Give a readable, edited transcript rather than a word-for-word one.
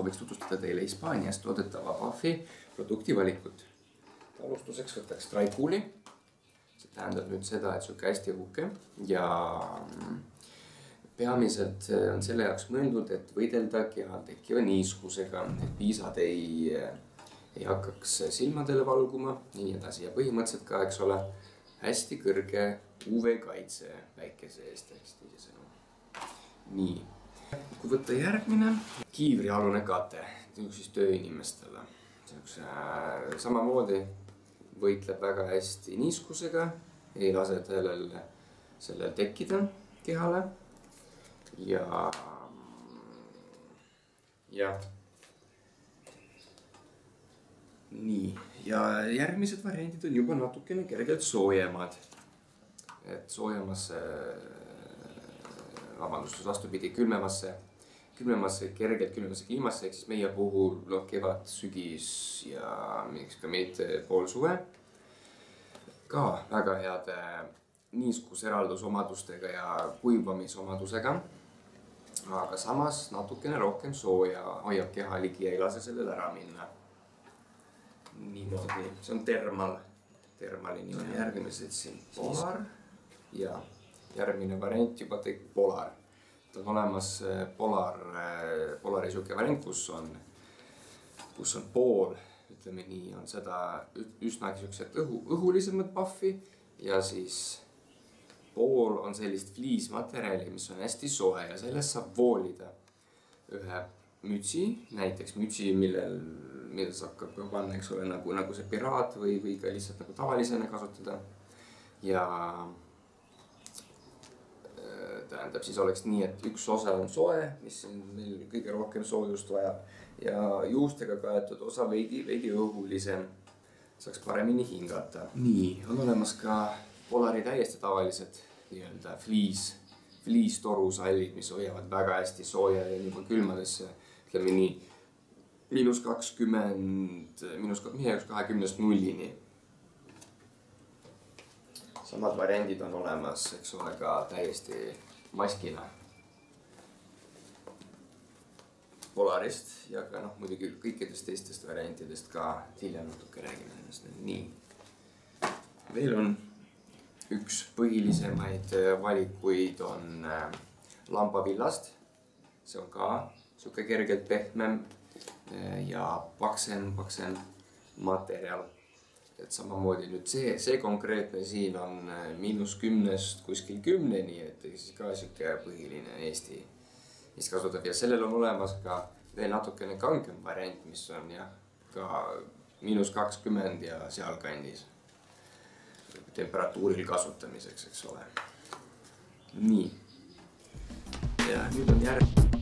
sooviks tutvustada teile Hispaanias toodetava Puffi produktivalikut. Alustuseks võtaks Triculi. See tähendab nüüd seda, et siuke hästi õhuke ja peamiselt on selle jaoks mõeldud, et võidelda kehal tekkiva niiskusega, et piisad ei hakkaks silmadele valguma, nii edasi. Ja põhimõtteliselt ka, eks ole, hästi kõrge UV-kaitse päikese eest, nii. Kui võtta järgmine, kiivrialune kate, siis tööinimestele. Samamoodi võitleb väga hästi niiskusega, ei lase sellel tekkida kehale. Ja nii, ja järgmised variandid on juba natukene kergelt soojemad. Et soojemasse, vastupidi, külmemasse, kergelt külmemasse kliimasse, ehk siis meie puhul kevad, sügis ja ka mitte pool suve. Ka väga heade niiskuseraldusomadustega ja kuivamisomadusega. Aga samas natukene rohkem sooja, hoiab keha ligi ja ei lase sellel ära minna. Niimoodi, see on Thermali nii on järgmine siin Polar ja järgmine variant juba tegi Polar. On olemas Polari siuke variant, kus on pool, ütleme nii, on seda üsnagi siuksed õhulisemad Puffi ja siis pool on sellist fliismaterjali, mis on hästi soe ja sellest saab voolida ühe mütsi, näiteks mütsi, millel saab ka panna, eks ole, nagu see piraat või ka lihtsalt nagu tavalisena kasutada. Ja tähendab, siis oleks nii, et üks osa on soe, mis meil kõige rohkem soojust vajab ja juustega kaetud osa veidi õhulisem, saaks paremini hingata. Nii, on olemas ka Polari täiesti tavalised fliistorusallid, mis hoiavad väga hästi sooja ja juba külmadesse, ütleme nii, -20, -20 nullini. Samad variandid on olemas, eks ole, ka täiesti maskina Polarist ja ka muidugi kõikidest teistest variantidest ka hiljem natuke räägime ennast. Nii, veel on üks põhilisemaid valikuid on lambavillast. See on ka siuke kergelt pehmem ja paksem materjal. Et samamoodi nüüd see konkreetne siin on -10 kuskil 10-ni, et siis ka siuke põhiline Eesti kasutab ja sellel on olemas ka veel natukene kangem variant, mis on jah ka -20 ja sealkandis temperatuuril kasutamiseks, eks ole. Nii. Ja nüüd on järg.